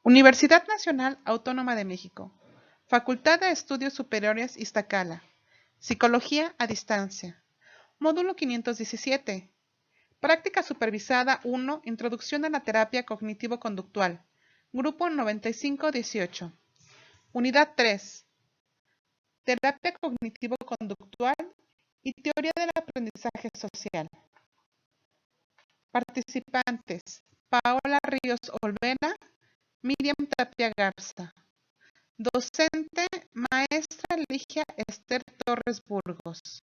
Universidad Nacional Autónoma de México. Facultad de Estudios Superiores Iztacala. Psicología a distancia. Módulo 517. Práctica supervisada 1. Introducción a la terapia cognitivo-conductual. Grupo 9518. Unidad 3. Terapia cognitivo-conductual y teoría del aprendizaje social. Participantes: Paola Ríos Olvera, Miriam Tapia Garza. Docente: Maestra Ligia Esther Torres Burgos.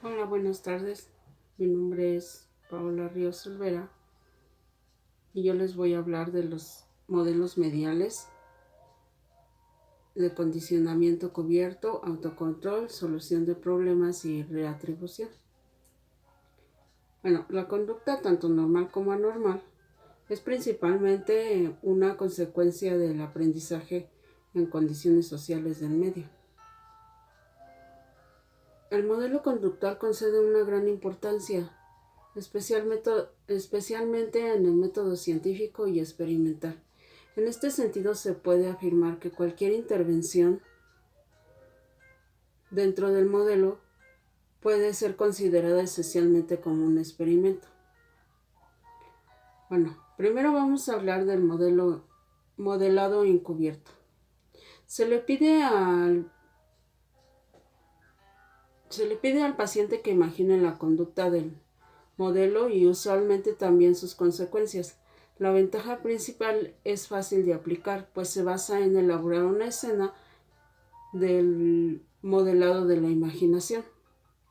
Hola, buenas tardes. Mi nombre es Paola Ríos Olvera y yo les voy a hablar de los modelos mediales de condicionamiento cubierto, autocontrol, solución de problemas y reatribución. Bueno, la conducta tanto normal como anormal es principalmente una consecuencia del aprendizaje en condiciones sociales del medio. El modelo conductual concede una gran importancia especialmente en el método científico y experimental. En este sentido, se puede afirmar que cualquier intervención dentro del modelo puede ser considerada esencialmente como un experimento. Bueno, primero vamos a hablar del modelado encubierto. Se le pide al paciente que imagine la conducta del modelo y usualmente también sus consecuencias. La ventaja principal es fácil de aplicar, pues se basa en elaborar una escena del modelado de la imaginación.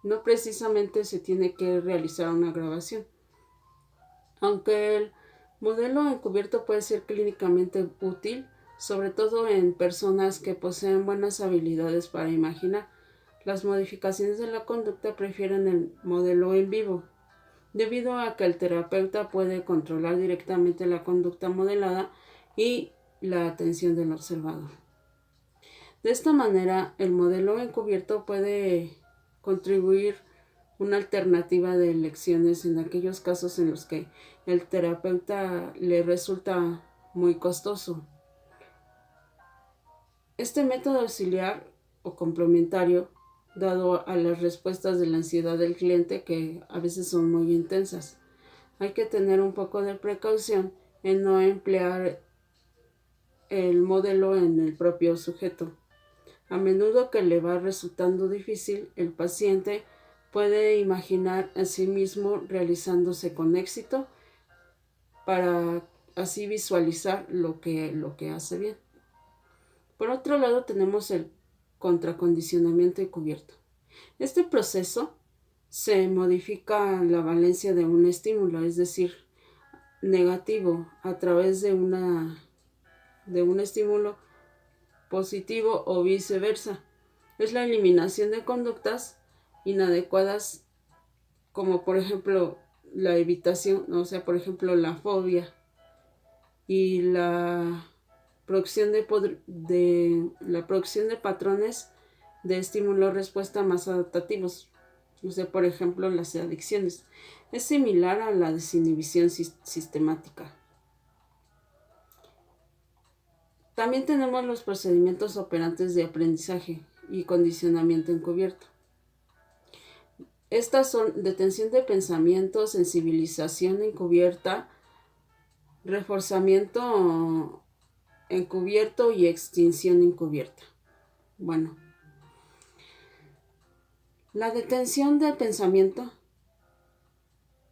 No precisamente se tiene que realizar una grabación. Aunque el modelo encubierto puede ser clínicamente útil, sobre todo en personas que poseen buenas habilidades para imaginar, las modificaciones de la conducta prefieren el modelo en vivo, debido a que el terapeuta puede controlar directamente la conducta modelada y la atención del observador. De esta manera, el modelo encubierto puede contribuir una alternativa de elecciones en aquellos casos en los que el terapeuta le resulta muy costoso. Este método auxiliar o complementario, dado a las respuestas de la ansiedad del cliente, que a veces son muy intensas, hay que tener un poco de precaución en no emplear el modelo en el propio sujeto. A menudo que le va resultando difícil, el paciente puede imaginar a sí mismo realizándose con éxito para así visualizar lo que hace bien. Por otro lado, tenemos el contracondicionamiento encubierto. Este proceso se modifica la valencia de un estímulo, es decir, negativo, a través de un estímulo positivo o viceversa. Es la eliminación de conductas inadecuadas, como por ejemplo la evitación, o sea, por ejemplo la fobia, y la producción de patrones de estímulo-respuesta más adaptativos, o sea, por ejemplo las adicciones. Es similar a la desinhibición sistemática. También tenemos los procedimientos operantes de aprendizaje y condicionamiento encubierto. Estas son detención de pensamiento, sensibilización encubierta, reforzamiento encubierto y extinción encubierta. Bueno, la detención del pensamiento.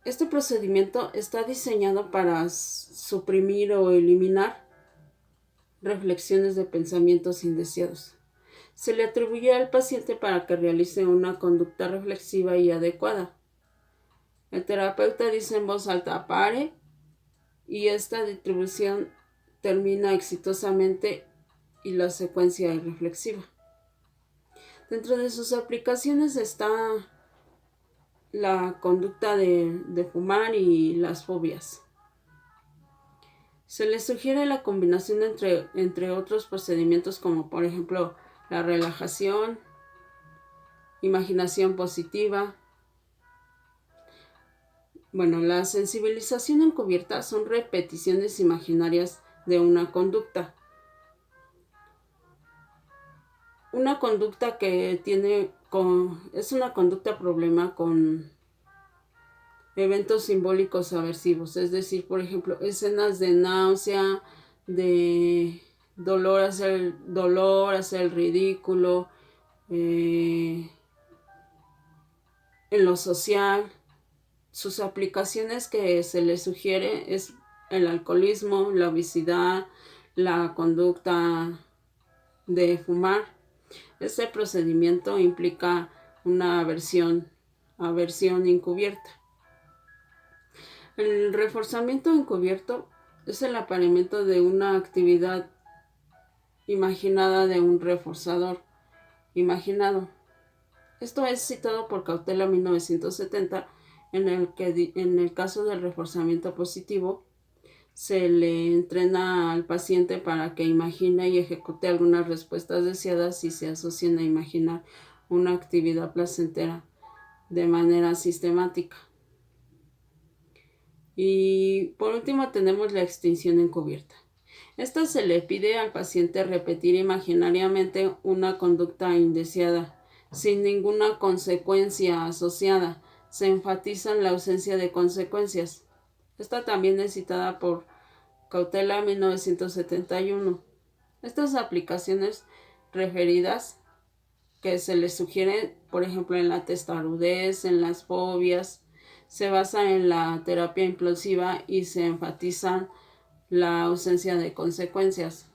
Este procedimiento está diseñado para suprimir o eliminar reflexiones de pensamientos indeseados. Se le atribuye al paciente para que realice una conducta reflexiva y adecuada. El terapeuta dice en voz alta: pare, y esta distribución termina exitosamente y la secuencia es reflexiva. Dentro de sus aplicaciones está la conducta de fumar y las fobias. Se le sugiere la combinación entre otros procedimientos, como por ejemplo la relajación, imaginación positiva. Bueno, la sensibilización encubierta son repeticiones imaginarias de una conducta. Una conducta que es una conducta problema con eventos simbólicos aversivos, es decir, por ejemplo, escenas de náusea, de hacer el ridículo, en lo social. Sus aplicaciones que se les sugiere es el alcoholismo, la obesidad, la conducta de fumar. Este procedimiento implica una aversión encubierta. El reforzamiento encubierto es el apareamiento de una actividad imaginada de un reforzador imaginado. Esto es citado por Cautela 1970, en el caso del reforzamiento positivo, se le entrena al paciente para que imagine y ejecute algunas respuestas deseadas y se asocien a imaginar una actividad placentera de manera sistemática. Y por último tenemos la extinción encubierta. Esta se le pide al paciente repetir imaginariamente una conducta indeseada, sin ninguna consecuencia asociada. Se enfatiza en la ausencia de consecuencias. Esta también es citada por Cautela 1971. Estas aplicaciones referidas que se les sugieren, por ejemplo, en la testarudez, en las fobias, se basan en la terapia implosiva y se enfatizan la ausencia de consecuencias.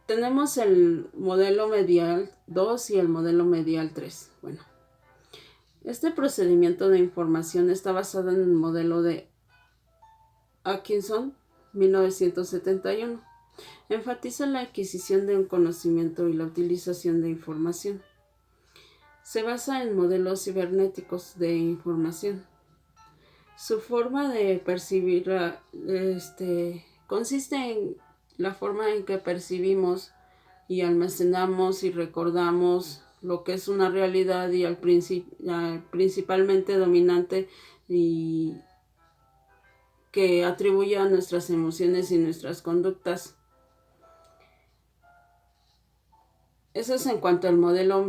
Tenemos el modelo medial 2 y el modelo medial 3. Bueno, este procedimiento de información está basado en el modelo de Atkinson 1971. Enfatiza la adquisición de un conocimiento y la utilización de información. Se basa en modelos cibernéticos de información. Su forma de percibir consiste en la forma en que percibimos y almacenamos y recordamos lo que es una realidad y principalmente dominante y que atribuye a nuestras emociones y nuestras conductas. Eso es en cuanto al modelo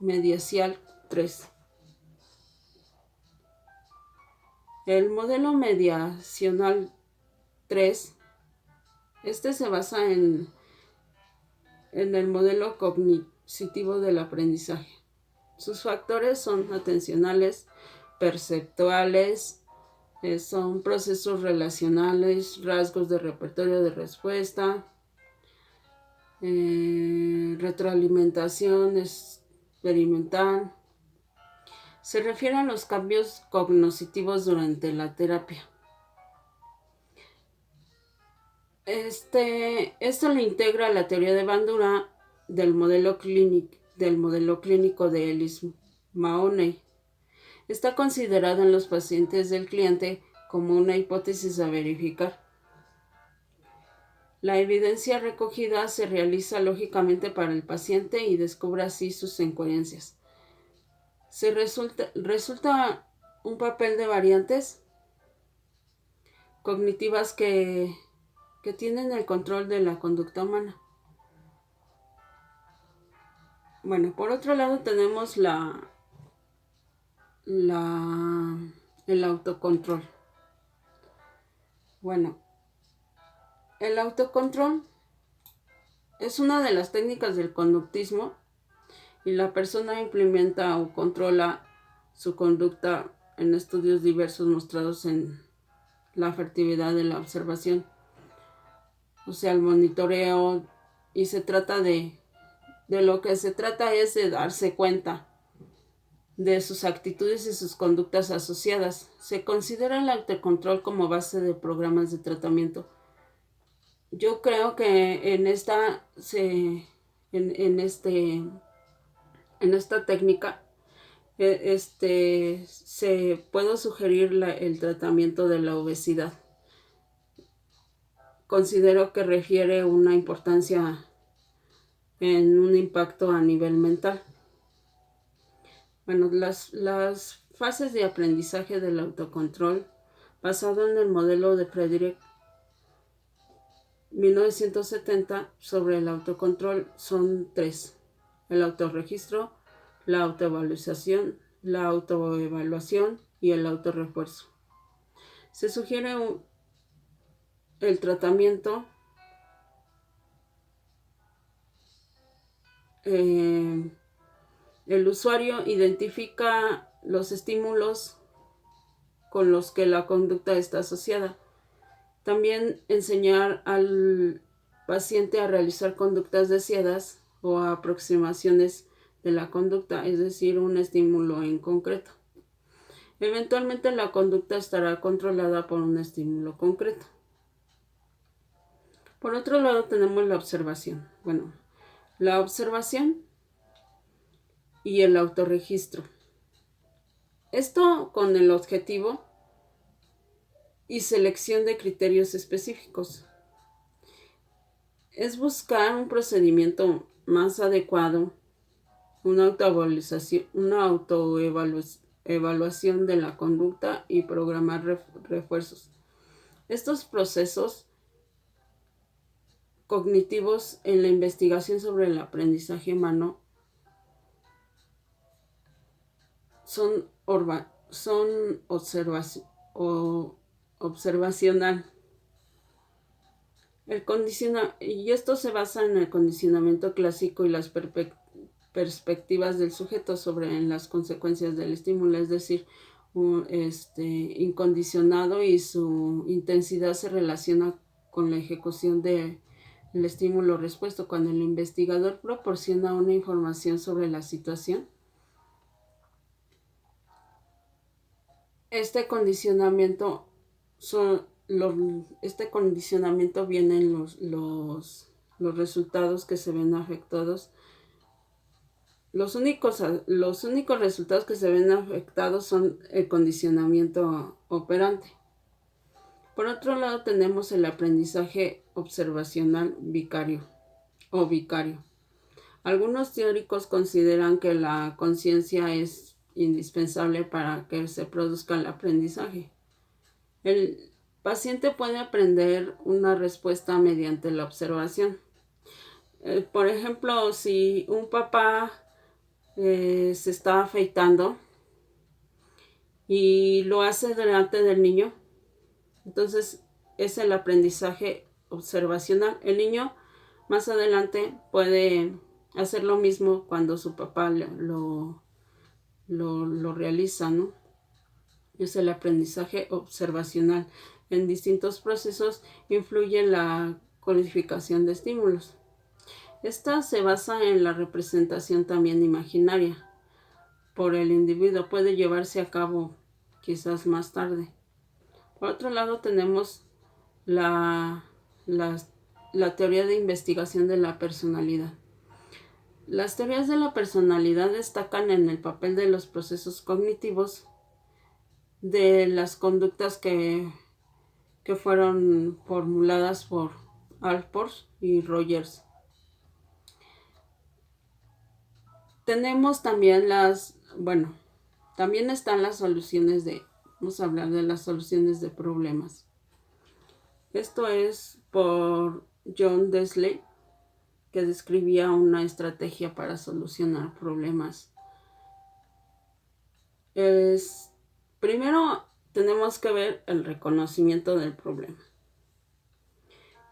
mediacial 3. El modelo mediacional 3, este se basa en el modelo cognitivo del aprendizaje. Sus factores son atencionales, perceptuales, son procesos relacionales, rasgos de repertorio de respuesta, retroalimentación experimental. Se refiere a los cambios cognitivos durante la terapia. Esto le integra la teoría de Bandura del modelo clínico de Ellis Mahoney. Está considerado en los pacientes del cliente como una hipótesis a verificar. La evidencia recogida se realiza lógicamente para el paciente y descubre así sus incoherencias. Resulta un papel de variantes cognitivas que tienen el control de la conducta humana. Bueno, por otro lado tenemos el autocontrol. Bueno, el autocontrol es una de las técnicas del conductismo y la persona implementa o controla su conducta en estudios diversos mostrados en la afectividad de la observación, o sea, el monitoreo, y se trata de lo que se trata es de darse cuenta de sus actitudes y sus conductas asociadas. Se considera el autocontrol como base de programas de tratamiento. Yo creo que en esta técnica se puede sugerir el tratamiento de la obesidad. Considero que refiere una importancia en un impacto a nivel mental. Bueno, las fases de aprendizaje del autocontrol, basado en el modelo de Frederick 1970 sobre el autocontrol, son 3: el autorregistro, la autoevaluación y el autorrefuerzo. Se sugiere el tratamiento el usuario identifica los estímulos con los que la conducta está asociada. También enseñar al paciente a realizar conductas deseadas o aproximaciones de la conducta, es decir, un estímulo en concreto. Eventualmente la conducta estará controlada por un estímulo concreto. Por otro lado tenemos la observación. Bueno, la observación y el autorregistro. Esto con el objetivo y selección de criterios específicos. Es buscar un procedimiento más adecuado, una autoevaluación de la conducta y programar refuerzos. Estos procesos cognitivos en la investigación sobre el aprendizaje humano son observacional. Y esto se basa en el condicionamiento clásico y las perspectivas del sujeto sobre las consecuencias del estímulo, es decir, incondicionado, y su intensidad se relaciona con la ejecución del estímulo respuesto. Cuando el investigador proporciona una información sobre la situación, este condicionamiento viene en los resultados que se ven afectados. Los únicos resultados que se ven afectados son el condicionamiento operante. Por otro lado tenemos el aprendizaje observacional vicario. Algunos teóricos consideran que la conciencia es indispensable para que se produzca el aprendizaje. paciente puede aprender una respuesta mediante la observación. Por ejemplo, si un papá se está afeitando y lo hace delante del niño, entonces es el aprendizaje observacional. El niño más adelante puede hacer lo mismo cuando su papá lo realiza, ¿no? Es el aprendizaje observacional. En distintos procesos influye la codificación de estímulos. Esta se basa en la representación también imaginaria por el individuo. Puede llevarse a cabo quizás más tarde. Por otro lado tenemos la teoría de investigación de la personalidad. Las teorías de la personalidad destacan en el papel de los procesos cognitivos de las conductas que fueron formuladas por Alport y Rogers. Tenemos también también están las soluciones vamos a hablar de las soluciones de problemas. Esto es por John Dewey, que describía una estrategia para solucionar problemas. Primero tenemos que ver el reconocimiento del problema.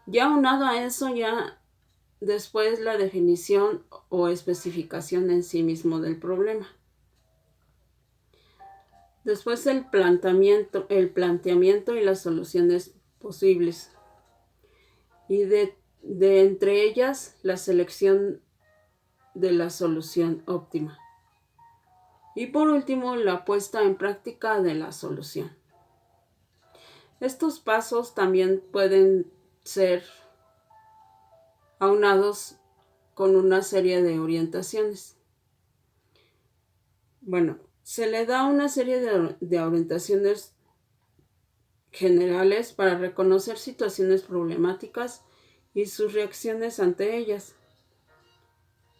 Ya aunado a eso, después la definición o especificación en sí mismo del problema. Después el planteamiento y las soluciones posibles. Y de entre ellas la selección de la solución óptima. Y por último, la puesta en práctica de la solución. Estos pasos también pueden ser aunados con una serie de orientaciones. Bueno, se le da una serie de orientaciones generales para reconocer situaciones problemáticas y sus reacciones ante ellas.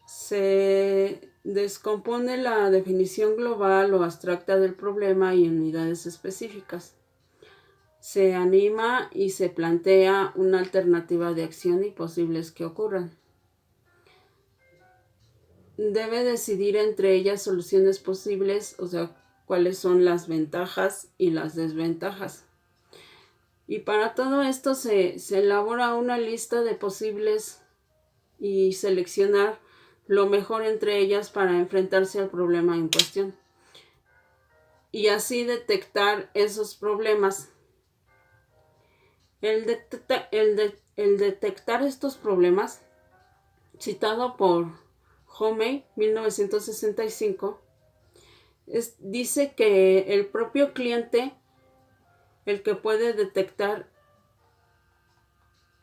Se descompone la definición global o abstracta del problema y unidades específicas. Se anima y se plantea una alternativa de acción y posibles que ocurran. Debe decidir entre ellas soluciones posibles, o sea, cuáles son las ventajas y las desventajas. Y para todo esto se elabora una lista de posibles y seleccionar lo mejor entre ellas para enfrentarse al problema en cuestión. Y así detectar esos problemas. El detectar estos problemas, citado por Homey, 1965, dice que el propio cliente, el que puede detectar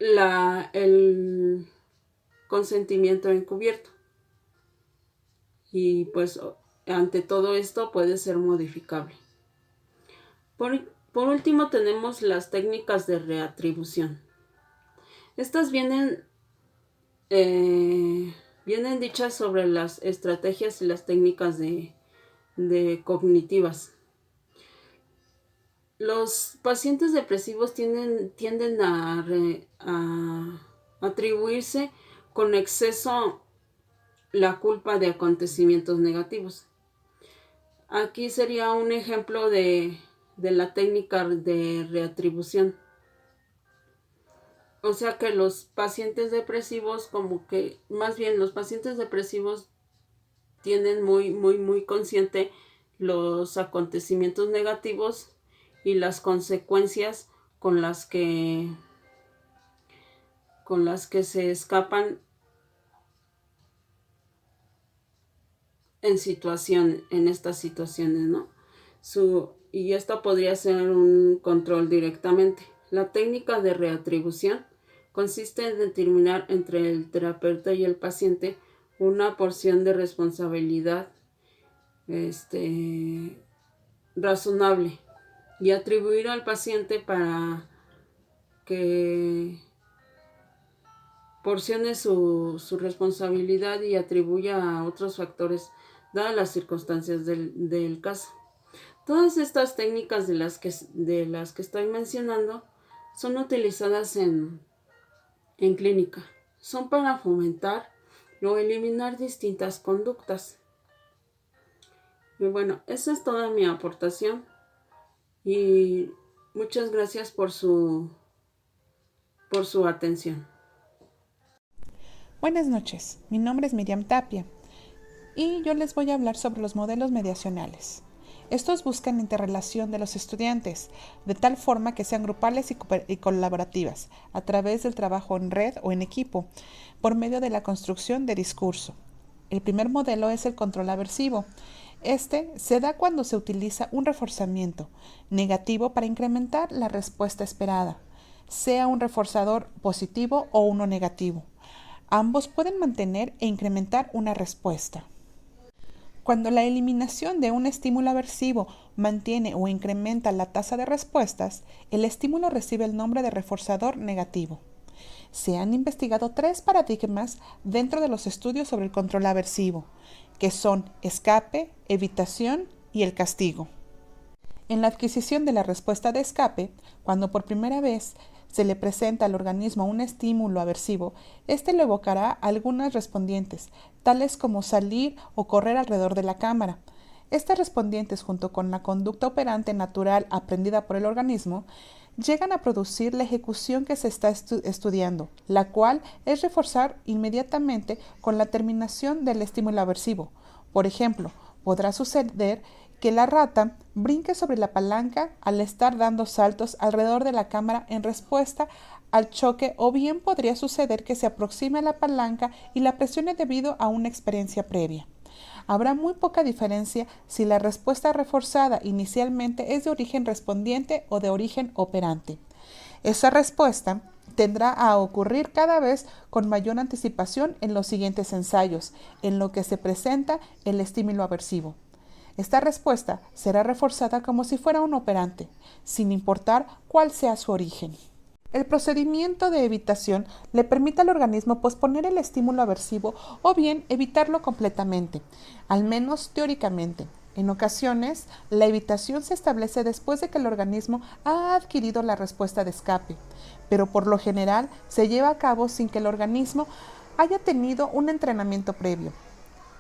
el consentimiento encubierto. Y pues ante todo esto puede ser modificable. Por último tenemos las técnicas de reatribución. Estas vienen dichas sobre las estrategias y las técnicas de cognitivas. Los pacientes depresivos tienden a atribuirse con exceso la culpa de acontecimientos negativos. Aquí sería un ejemplo de la técnica de reatribución. O sea que los pacientes depresivos, los pacientes depresivos tienen muy consciente los acontecimientos negativos y las consecuencias con las que se escapan en estas situaciones, ¿no? Y esto podría ser un control directamente. La técnica de reatribución consiste en determinar entre el terapeuta y el paciente una porción de responsabilidad razonable y atribuir al paciente para que porcione su responsabilidad y atribuya a otros factores dadas las circunstancias del caso. Todas estas técnicas de las que estoy mencionando Son utilizadas en clínica. Son para fomentar o eliminar distintas conductas. Y bueno, esa es toda mi aportación y muchas gracias por su atención. Buenas noches, mi nombre es Miriam Tapia y yo les voy a hablar sobre los modelos mediacionales. Estos buscan interrelación de los estudiantes, de tal forma que sean grupales y colaborativas, a través del trabajo en red o en equipo, por medio de la construcción de discurso. El primer modelo es el control aversivo. Este se da cuando se utiliza un reforzamiento negativo para incrementar la respuesta esperada, sea un reforzador positivo o uno negativo. Ambos pueden mantener e incrementar una respuesta. Cuando la eliminación de un estímulo aversivo mantiene o incrementa la tasa de respuestas, el estímulo recibe el nombre de reforzador negativo. Se han investigado 3 paradigmas dentro de los estudios sobre el control aversivo, que son escape, evitación y el castigo. En la adquisición de la respuesta de escape, cuando por primera vez se le presenta al organismo un estímulo aversivo, este lo evocará a algunas respondientes, tales como salir o correr alrededor de la cámara. Estas respondientes, junto con la conducta operante natural aprendida por el organismo, llegan a producir la ejecución que se está estudiando, la cual es reforzar inmediatamente con la terminación del estímulo aversivo. Por ejemplo, podrá suceder que la rata brinque sobre la palanca al estar dando saltos alrededor de la cámara en respuesta al choque, o bien podría suceder que se aproxime a la palanca y la presione debido a una experiencia previa. Habrá muy poca diferencia si la respuesta reforzada inicialmente es de origen respondiente o de origen operante. Esa respuesta tendrá a ocurrir cada vez con mayor anticipación en los siguientes ensayos, en lo que se presenta el estímulo aversivo. Esta respuesta será reforzada como si fuera un operante, sin importar cuál sea su origen. El procedimiento de evitación le permite al organismo posponer el estímulo aversivo o bien evitarlo completamente, al menos teóricamente. En ocasiones, la evitación se establece después de que el organismo ha adquirido la respuesta de escape, pero por lo general se lleva a cabo sin que el organismo haya tenido un entrenamiento previo.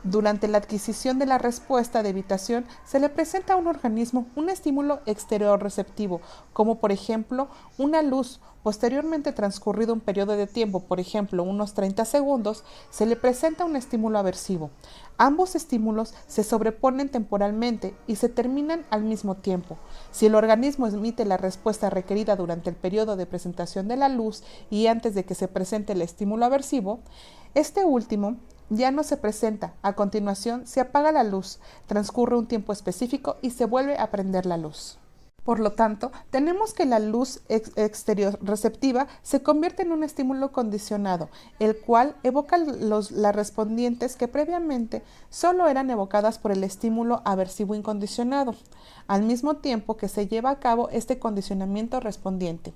Durante la adquisición de la respuesta de evitación se le presenta a un organismo un estímulo exterior receptivo, como por ejemplo una luz. Posteriormente transcurrido un periodo de tiempo, por ejemplo unos 30 segundos, se le presenta un estímulo aversivo. Ambos estímulos se sobreponen temporalmente y se terminan al mismo tiempo. Si el organismo emite la respuesta requerida durante el periodo de presentación de la luz y antes de que se presente el estímulo aversivo, este último ya no se presenta. A continuación se apaga la luz, transcurre un tiempo específico y se vuelve a prender la luz. Por lo tanto, tenemos que la luz exterior receptiva se convierte en un estímulo condicionado, el cual evoca las respondientes que previamente solo eran evocadas por el estímulo aversivo incondicionado, al mismo tiempo que se lleva a cabo este condicionamiento respondiente.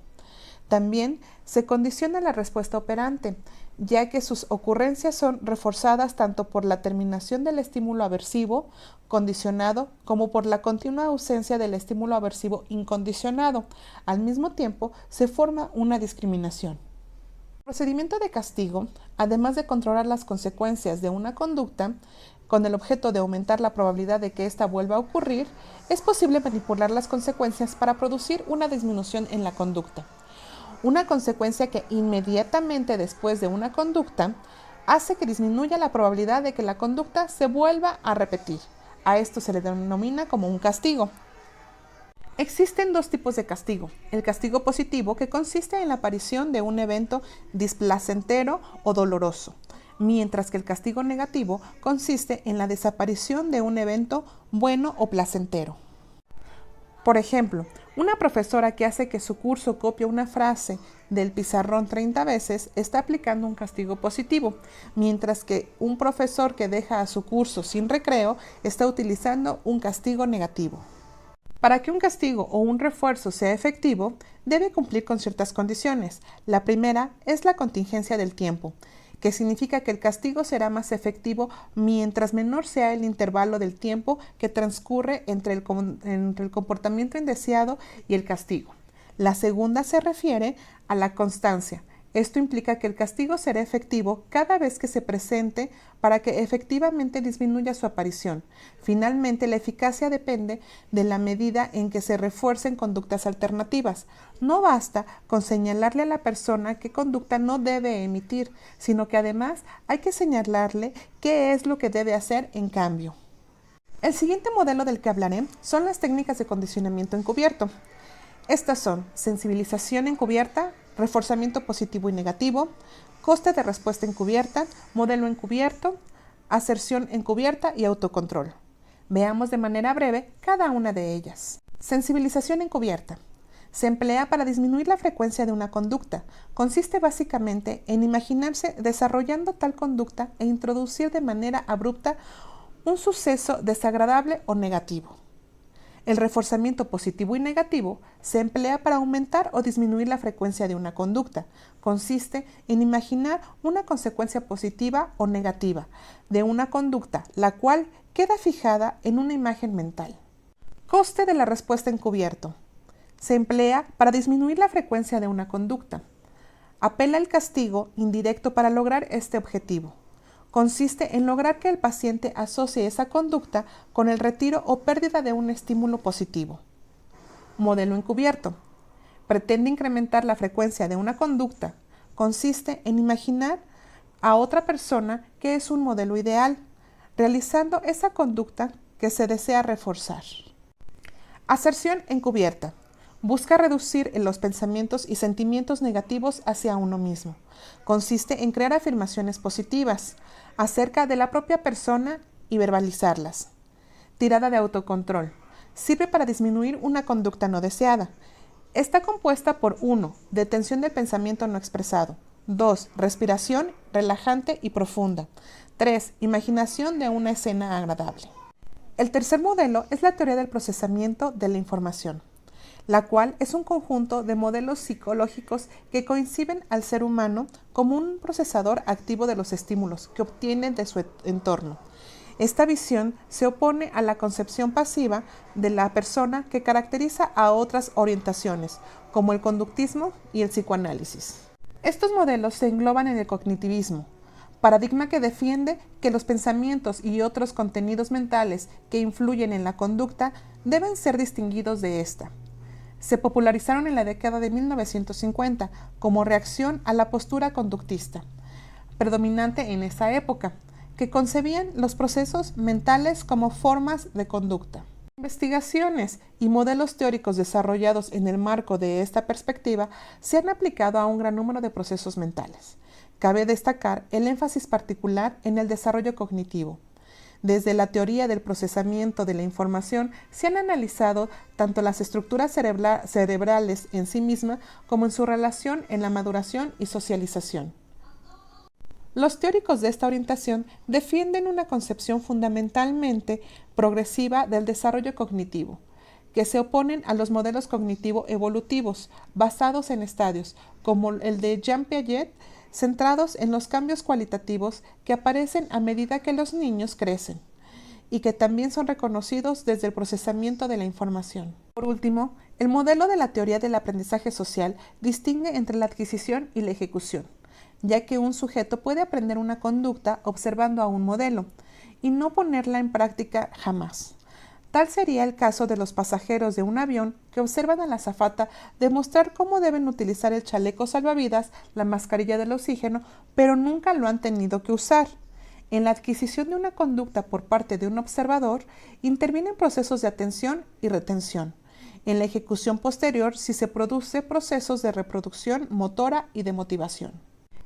También se condiciona la respuesta operante, ya que sus ocurrencias son reforzadas tanto por la terminación del estímulo aversivo condicionado como por la continua ausencia del estímulo aversivo incondicionado. Al mismo tiempo, se forma una discriminación. El procedimiento de castigo, además de controlar las consecuencias de una conducta, con el objeto de aumentar la probabilidad de que ésta vuelva a ocurrir, es posible manipular las consecuencias para producir una disminución en la conducta. Una consecuencia que inmediatamente después de una conducta hace que disminuya la probabilidad de que la conducta se vuelva a repetir. A esto se le denomina como un castigo. Existen 2 tipos de castigo. El castigo positivo, que consiste en la aparición de un evento displacentero o doloroso, mientras que el castigo negativo consiste en la desaparición de un evento bueno o placentero. Por ejemplo, una profesora que hace que su curso copie una frase del pizarrón 30 veces está aplicando un castigo positivo, mientras que un profesor que deja a su curso sin recreo está utilizando un castigo negativo. Para que un castigo o un refuerzo sea efectivo, debe cumplir con ciertas condiciones. La primera es la contingencia del tiempo, que significa que el castigo será más efectivo mientras menor sea el intervalo del tiempo que transcurre entre el comportamiento indeseado y el castigo. La segunda se refiere a la constancia. Esto implica que el castigo será efectivo cada vez que se presente para que efectivamente disminuya su aparición. Finalmente, la eficacia depende de la medida en que se refuercen conductas alternativas. No basta con señalarle a la persona qué conducta no debe emitir, sino que además hay que señalarle qué es lo que debe hacer en cambio. El siguiente modelo del que hablaré son las técnicas de condicionamiento encubierto. Estas son sensibilización encubierta, reforzamiento positivo y negativo, coste de respuesta encubierta, modelo encubierto, aserción encubierta y autocontrol. Veamos de manera breve cada una de ellas. Sensibilización encubierta. Se emplea para disminuir la frecuencia de una conducta. Consiste básicamente en imaginarse desarrollando tal conducta e introducir de manera abrupta un suceso desagradable o negativo. El reforzamiento positivo y negativo se emplea para aumentar o disminuir la frecuencia de una conducta. Consiste en imaginar una consecuencia positiva o negativa de una conducta, la cual queda fijada en una imagen mental. Coste de la respuesta encubierto. Se emplea para disminuir la frecuencia de una conducta. Apela al castigo indirecto para lograr este objetivo. Consiste en lograr que el paciente asocie esa conducta con el retiro o pérdida de un estímulo positivo. Modelo encubierto. Pretende incrementar la frecuencia de una conducta. Consiste en imaginar a otra persona que es un modelo ideal, realizando esa conducta que se desea reforzar. Aserción encubierta. Busca reducir los pensamientos y sentimientos negativos hacia uno mismo. Consiste en crear afirmaciones positivas acerca de la propia persona y verbalizarlas. Tirada de autocontrol. Sirve para disminuir una conducta no deseada. Está compuesta por 1. Detención del pensamiento no expresado. 2. Respiración relajante y profunda. 3. Imaginación de una escena agradable. El tercer modelo es la teoría del procesamiento de la información, la cual es un conjunto de modelos psicológicos que conciben al ser humano como un procesador activo de los estímulos que obtiene de su entorno. Esta visión se opone a la concepción pasiva de la persona que caracteriza a otras orientaciones, como el conductismo y el psicoanálisis. Estos modelos se engloban en el cognitivismo, paradigma que defiende que los pensamientos y otros contenidos mentales que influyen en la conducta deben ser distinguidos de esta. Se popularizaron en la década de 1950 como reacción a la postura conductista, predominante en esa época, que concebían los procesos mentales como formas de conducta. Investigaciones y modelos teóricos desarrollados en el marco de esta perspectiva se han aplicado a un gran número de procesos mentales. Cabe destacar el énfasis particular en el desarrollo cognitivo. Desde la teoría del procesamiento de la información se han analizado tanto las estructuras cerebrales en sí mismas como en su relación en la maduración y socialización. Los teóricos de esta orientación defienden una concepción fundamentalmente progresiva del desarrollo cognitivo, que se oponen a los modelos cognitivo-evolutivos basados en estadios, como el de Jean Piaget, centrados en los cambios cualitativos que aparecen a medida que los niños crecen y que también son reconocidos desde el procesamiento de la información. Por último, el modelo de la teoría del aprendizaje social distingue entre la adquisición y la ejecución, ya que un sujeto puede aprender una conducta observando a un modelo y no ponerla en práctica jamás. Tal sería el caso de los pasajeros de un avión que observan a la azafata demostrar cómo deben utilizar el chaleco salvavidas, la mascarilla del oxígeno, pero nunca lo han tenido que usar. En la adquisición de una conducta por parte de un observador, intervienen procesos de atención y retención. En la ejecución posterior, sí se produce procesos de reproducción motora y de motivación.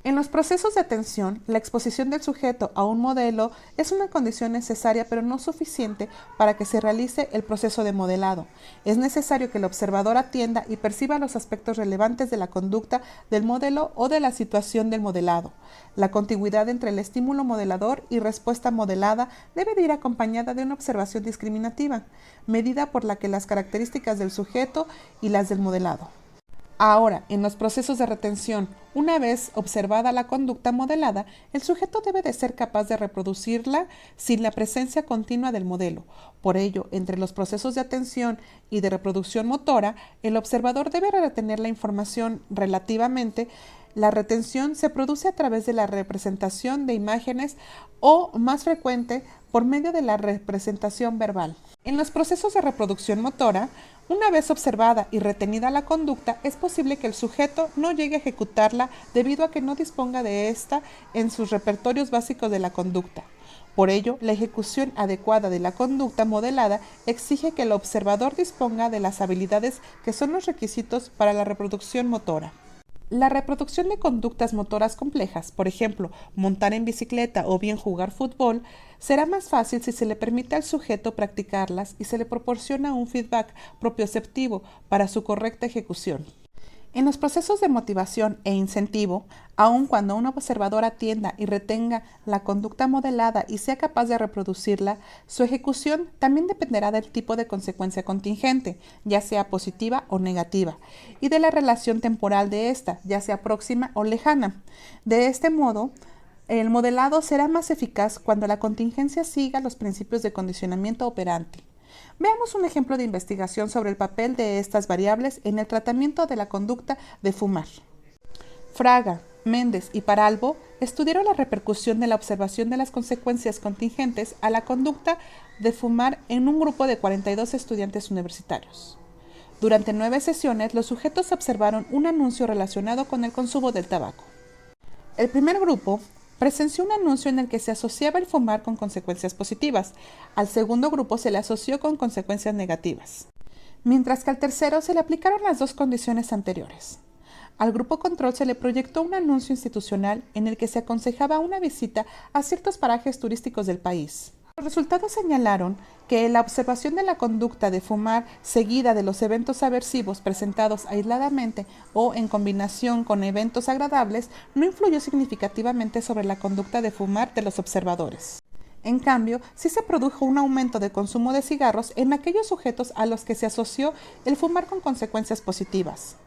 En los procesos de atención, la exposición del sujeto a un modelo es una condición necesaria pero no suficiente para que se realice el proceso de modelado. Es necesario que el observador atienda y perciba los aspectos relevantes de la conducta del modelo o de la situación del modelado. La contigüidad entre el estímulo modelador y respuesta modelada debe de ir acompañada de una observación discriminativa, medida por la que las características del sujeto y las del modelado. Ahora, en los procesos de retención, una vez observada la conducta modelada, el sujeto debe de ser capaz de reproducirla sin la presencia continua del modelo. Por ello, entre los procesos de atención y de reproducción motora, el observador debe retener la información relativamente. La retención se produce a través de la representación de imágenes o, más frecuente, por medio de la representación verbal. En los procesos de reproducción motora, una vez observada y retenida la conducta, es posible que el sujeto no llegue a ejecutarla debido a que no disponga de esta en sus repertorios básicos de la conducta. Por ello, la ejecución adecuada de la conducta modelada exige que el observador disponga de las habilidades que son los requisitos para la reproducción motora. La reproducción de conductas motoras complejas, por ejemplo, montar en bicicleta o bien jugar fútbol, será más fácil si se le permite al sujeto practicarlas y se le proporciona un feedback propioceptivo para su correcta ejecución. En los procesos de motivación e incentivo, aun cuando un observador atienda y retenga la conducta modelada y sea capaz de reproducirla, su ejecución también dependerá del tipo de consecuencia contingente, ya sea positiva o negativa, y de la relación temporal de esta, ya sea próxima o lejana. De este modo, el modelado será más eficaz cuando la contingencia siga los principios de condicionamiento operante. Veamos un ejemplo de investigación sobre el papel de estas variables en el tratamiento de la conducta de fumar. Fraga, Méndez y Paralbo estudiaron la repercusión de la observación de las consecuencias contingentes a la conducta de fumar en un grupo de 42 estudiantes universitarios. Durante 9 sesiones, los sujetos observaron un anuncio relacionado con el consumo del tabaco. El primer grupo presenció un anuncio en el que se asociaba el fumar con consecuencias positivas. Al segundo grupo se le asoció con consecuencias negativas, mientras que al tercero se le aplicaron las dos condiciones anteriores. Al grupo control se le proyectó un anuncio institucional en el que se aconsejaba una visita a ciertos parajes turísticos del país. Los resultados señalaron que la observación de la conducta de fumar seguida de los eventos aversivos presentados aisladamente o en combinación con eventos agradables no influyó significativamente sobre la conducta de fumar de los observadores. En cambio, sí se produjo un aumento de consumo de cigarros en aquellos sujetos a los que se asoció el fumar con consecuencias positivas.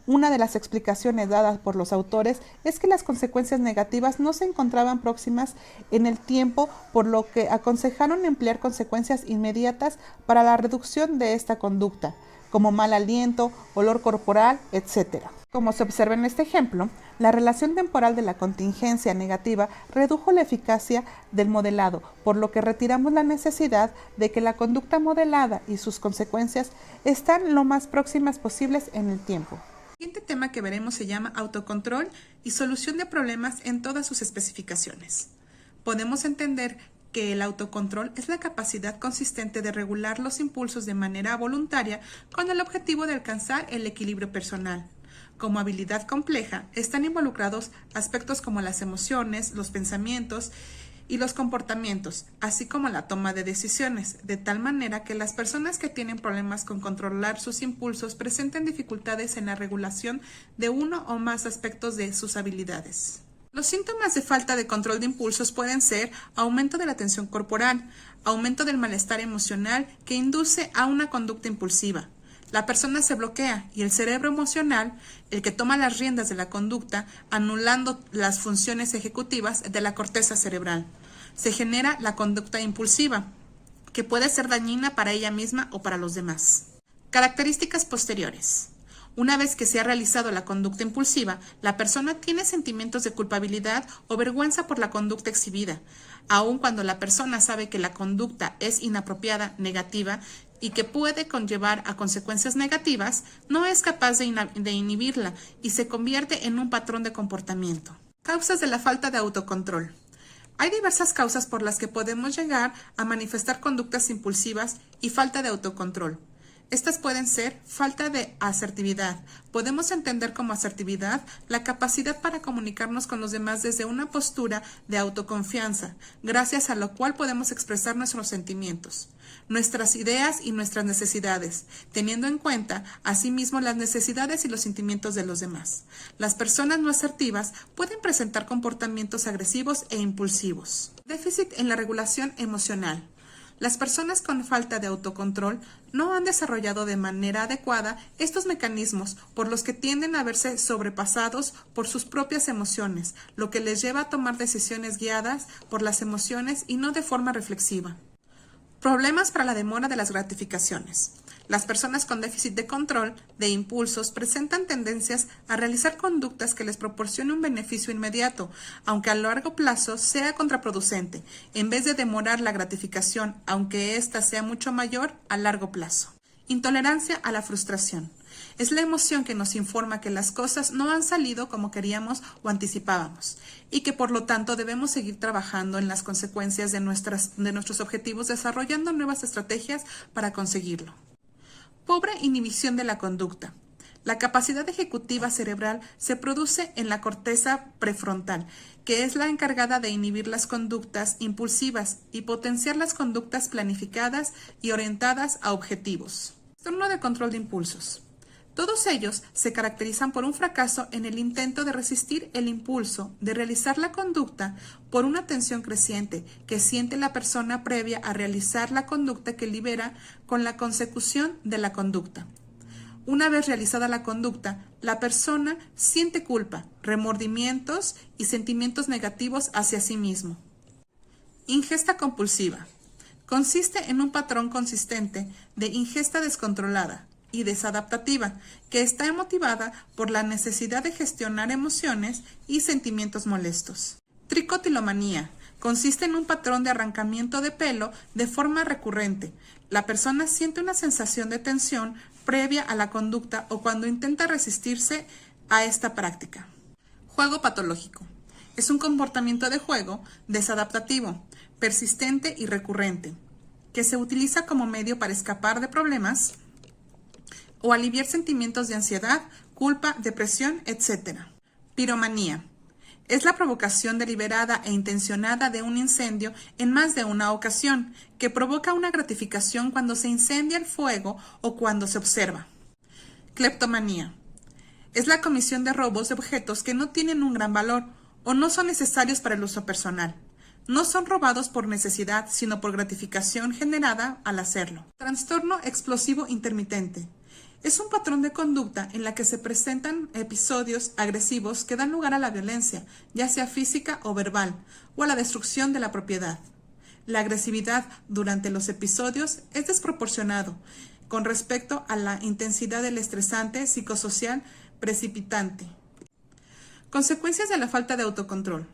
Una de las explicaciones dadas por los autores es que las consecuencias negativas no se encontraban próximas en el tiempo, por lo que aconsejaron emplear consecuencias inmediatas para la reducción de esta conducta, como mal aliento, olor corporal, etc. Como se observa en este ejemplo, la relación temporal de la contingencia negativa redujo la eficacia del modelado, por lo que retiramos la necesidad de que la conducta modelada y sus consecuencias están lo más próximas posibles en el tiempo. El siguiente tema que veremos se llama autocontrol y solución de problemas en todas sus especificaciones. Podemos entender que el autocontrol es la capacidad consistente de regular los impulsos de manera voluntaria con el objetivo de alcanzar el equilibrio personal. Como habilidad compleja, están involucrados aspectos como las emociones, los pensamientos y los comportamientos, así como la toma de decisiones, de tal manera que las personas que tienen problemas con controlar sus impulsos presenten dificultades en la regulación de uno o más aspectos de sus habilidades. Los síntomas de falta de control de impulsos pueden ser aumento de la tensión corporal, aumento del malestar emocional que induce a una conducta impulsiva. La persona se bloquea y el cerebro emocional, el que toma las riendas de la conducta, anulando las funciones ejecutivas de la corteza cerebral. Se genera la conducta impulsiva, que puede ser dañina para ella misma o para los demás. Características posteriores. Una vez que se ha realizado la conducta impulsiva, la persona tiene sentimientos de culpabilidad o vergüenza por la conducta exhibida. Aun cuando la persona sabe que la conducta es inapropiada, negativa, y que puede conllevar a consecuencias negativas, no es capaz de inhibirla y se convierte en un patrón de comportamiento. Causas de la falta de autocontrol. Hay diversas causas por las que podemos llegar a manifestar conductas impulsivas y falta de autocontrol. Estas pueden ser falta de asertividad. Podemos entender como asertividad la capacidad para comunicarnos con los demás desde una postura de autoconfianza, gracias a lo cual podemos expresar nuestros sentimientos, nuestras ideas y nuestras necesidades, teniendo en cuenta asimismo las necesidades y los sentimientos de los demás. Las personas no asertivas pueden presentar comportamientos agresivos e impulsivos. Déficit en la regulación emocional. Las personas con falta de autocontrol no han desarrollado de manera adecuada estos mecanismos, por los que tienden a verse sobrepasados por sus propias emociones, lo que les lleva a tomar decisiones guiadas por las emociones y no de forma reflexiva. Problemas para la demora de las gratificaciones. Las personas con déficit de control de impulsos presentan tendencias a realizar conductas que les proporcionen un beneficio inmediato, aunque a largo plazo sea contraproducente, en vez de demorar la gratificación, aunque ésta sea mucho mayor a largo plazo. Intolerancia a la frustración. Es la emoción que nos informa que las cosas no han salido como queríamos o anticipábamos, y que por lo tanto debemos seguir trabajando en las consecuencias de nuestros objetivos, desarrollando nuevas estrategias para conseguirlo. Pobre inhibición de la conducta. La capacidad ejecutiva cerebral se produce en la corteza prefrontal, que es la encargada de inhibir las conductas impulsivas y potenciar las conductas planificadas y orientadas a objetivos. Trastorno de control de impulsos. Todos ellos se caracterizan por un fracaso en el intento de resistir el impulso de realizar la conducta por una tensión creciente que siente la persona previa a realizar la conducta, que libera con la consecución de la conducta. Una vez realizada la conducta, la persona siente culpa, remordimientos y sentimientos negativos hacia sí mismo. Ingesta compulsiva. Consiste en un patrón consistente de ingesta descontrolada y desadaptativa, que está motivada por la necesidad de gestionar emociones y sentimientos molestos. Tricotilomanía. Consiste en un patrón de arrancamiento de pelo de forma recurrente. La persona siente una sensación de tensión previa a la conducta o cuando intenta resistirse a esta práctica. Juego patológico. Es un comportamiento de juego desadaptativo, persistente y recurrente, que se utiliza como medio para escapar de problemas o aliviar sentimientos de ansiedad, culpa, depresión, etc. Piromanía. Es la provocación deliberada e intencionada de un incendio en más de una ocasión, que provoca una gratificación cuando se incendia el fuego o cuando se observa. Cleptomanía. Es la comisión de robos de objetos que no tienen un gran valor o no son necesarios para el uso personal. No son robados por necesidad, sino por gratificación generada al hacerlo. Trastorno explosivo intermitente. Es un patrón de conducta en la que se presentan episodios agresivos que dan lugar a la violencia, ya sea física o verbal, o a la destrucción de la propiedad. La agresividad durante los episodios es desproporcionado con respecto a la intensidad del estresante psicosocial precipitante. Consecuencias de la falta de autocontrol.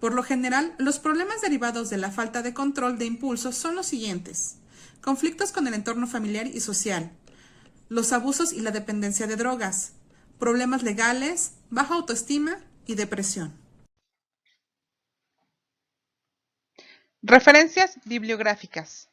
Por lo general, los problemas derivados de la falta de control de impulsos son los siguientes: conflictos con el entorno familiar y social, los abusos y la dependencia de drogas, problemas legales, baja autoestima y depresión. Referencias bibliográficas.